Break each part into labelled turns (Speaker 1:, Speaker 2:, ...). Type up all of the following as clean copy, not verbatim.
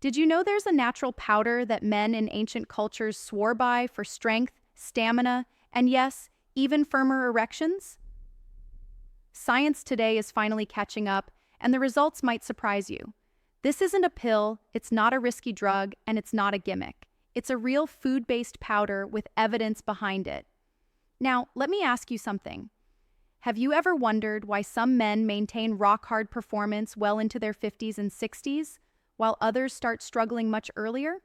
Speaker 1: Did you know there's a natural powder that men in ancient cultures swore by for strength, stamina, and yes, even firmer erections? Science today is finally catching up, and the results might surprise you. This isn't a pill, it's not a risky drug, and it's not a gimmick. It's a real food-based powder with evidence behind it. Now, let me ask you something. Have you ever wondered why some men maintain rock-hard performance well into their 50s and 60s, while others start struggling much earlier?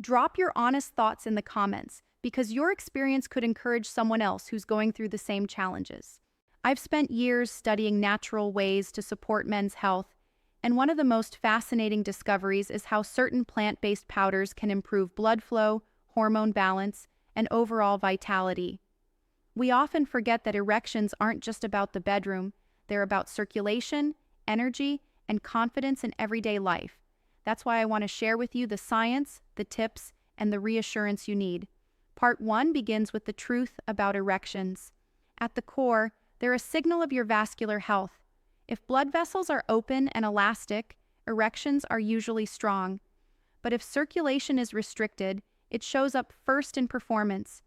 Speaker 1: Drop your honest thoughts in the comments, because your experience could encourage someone else who's going through the same challenges. I've spent years studying natural ways to support men's health, and one of the most fascinating discoveries is how certain plant-based powders can improve blood flow, hormone balance, and overall vitality. We often forget that erections aren't just about the bedroom, they're about circulation, energy, and confidence in everyday life. That's why I want to share with you the science, the tips, and the reassurance you need. Part 1 begins with the truth about erections. At the core, they're a signal of your vascular health. If blood vessels are open and elastic, erections are usually strong. But if circulation is restricted, it shows up first in performance.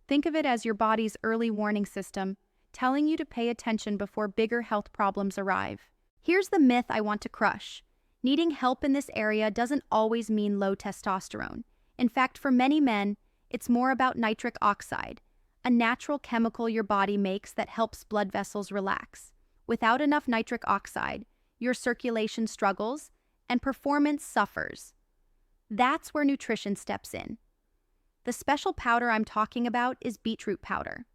Speaker 1: Think of it as your body's early warning system, telling you to pay attention before bigger health problems arrive. Here's the myth I want to crush. Needing help in this area doesn't always mean low testosterone. In fact, for many men, it's more about nitric oxide, a natural chemical your body makes that helps blood vessels relax. Without enough nitric oxide, your circulation struggles and performance suffers. That's where nutrition steps in. The special powder I'm talking about is beetroot powder.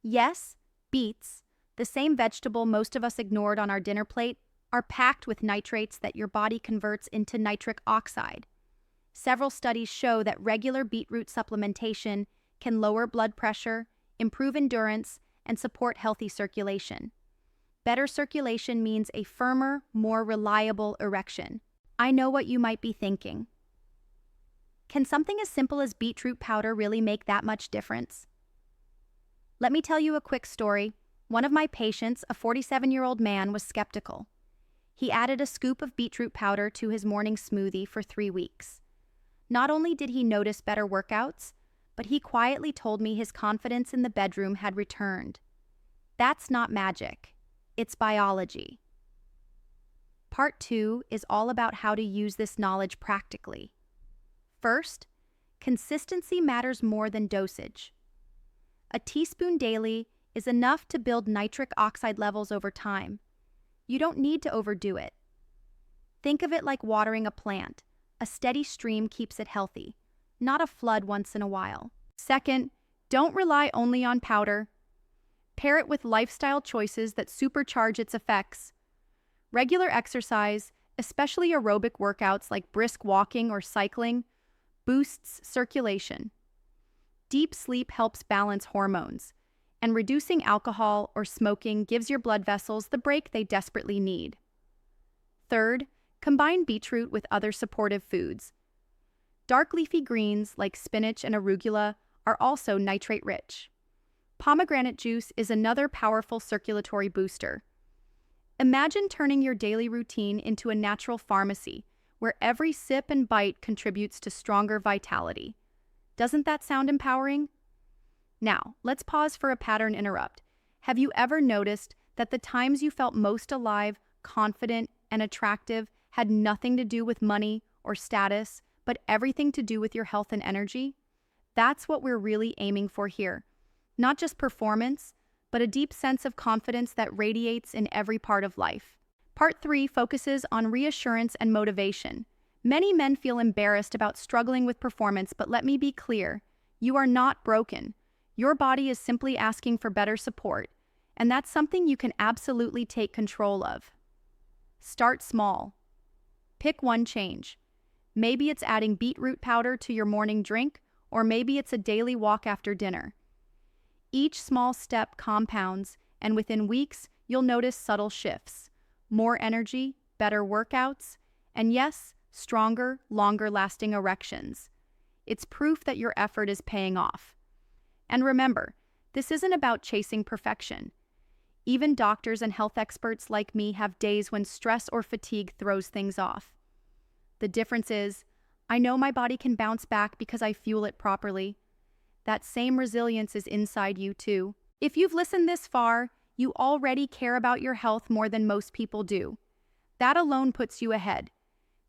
Speaker 1: Yes, beets, the same vegetable most of us ignored on our dinner plate, are packed with nitrates that your body converts into nitric oxide. Several studies show that regular beetroot supplementation can lower blood pressure, improve endurance, and support healthy circulation. Better circulation means a firmer, more reliable erection. I know what you might be thinking. Can something as simple as beetroot powder really make that much difference? Let me tell you a quick story. One of my patients, a 47-year-old man, was skeptical. He added a scoop of beetroot powder to his morning smoothie for 3 weeks. Not only did he notice better workouts, but he quietly told me his confidence in the bedroom had returned. That's not magic. It's biology. Part 2 is all about how to use this knowledge practically. First, consistency matters more than dosage. A teaspoon daily is enough to build nitric oxide levels over time. You don't need to overdo it. Think of it like watering a plant. A steady stream keeps it healthy, not a flood once in a while. Second, don't rely only on powder. Pair it with lifestyle choices that supercharge its effects. Regular exercise, especially aerobic workouts like brisk walking or cycling, boosts circulation. Deep sleep helps balance hormones, and reducing alcohol or smoking gives your blood vessels the break they desperately need. Third, combine beetroot with other supportive foods. Dark leafy greens like spinach and arugula are also nitrate-rich. Pomegranate juice is another powerful circulatory booster. Imagine turning your daily routine into a natural pharmacy, where every sip and bite contributes to stronger vitality. Doesn't that sound empowering? Now, let's pause for a pattern interrupt. Have you ever noticed that the times you felt most alive, confident, and attractive had nothing to do with money or status, but everything to do with your health and energy? That's what we're really aiming for here. Not just performance, but a deep sense of confidence that radiates in every part of life. Part 3 focuses on reassurance and motivation. Many men feel embarrassed about struggling with performance, but let me be clear, you are not broken. Your body is simply asking for better support, and that's something you can absolutely take control of. Start small. Pick one change. Maybe it's adding beetroot powder to your morning drink, or maybe it's a daily walk after dinner. Each small step compounds, and within weeks, you'll notice subtle shifts. More energy, better workouts, and yes, stronger, longer-lasting erections. It's proof that your effort is paying off. And remember, this isn't about chasing perfection. Even doctors and health experts like me have days when stress or fatigue throws things off. The difference is, I know my body can bounce back because I fuel it properly. That same resilience is inside you too. If you've listened this far, you already care about your health more than most people do. That alone puts you ahead.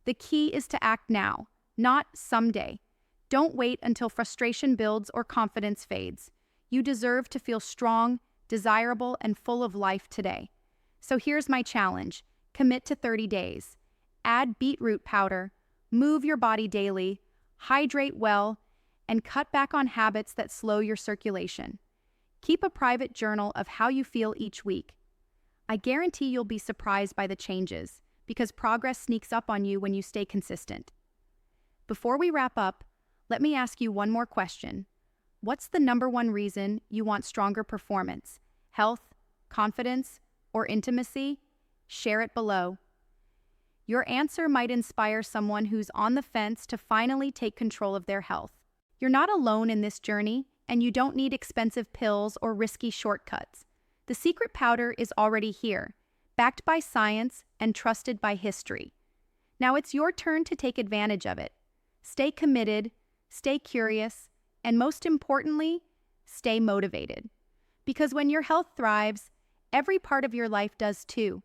Speaker 1: The key is to act now, not someday. Don't wait until frustration builds or confidence fades. You deserve to feel strong, desirable, and full of life today. So here's my challenge. Commit to 30 days. Add beetroot powder, move your body daily, hydrate well, and cut back on habits that slow your circulation. Keep a private journal of how you feel each week. I guarantee you'll be surprised by the changes, because progress sneaks up on you when you stay consistent. Before we wrap up, let me ask you one more question. What's the number one reason you want stronger performance? Health, confidence, or intimacy? Share it below. Your answer might inspire someone who's on the fence to finally take control of their health. You're not alone in this journey, and you don't need expensive pills or risky shortcuts. The secret powder is already here, backed by science and trusted by history. Now it's your turn to take advantage of it. Stay committed, stay curious, and most importantly, stay motivated. Because when your health thrives, every part of your life does too.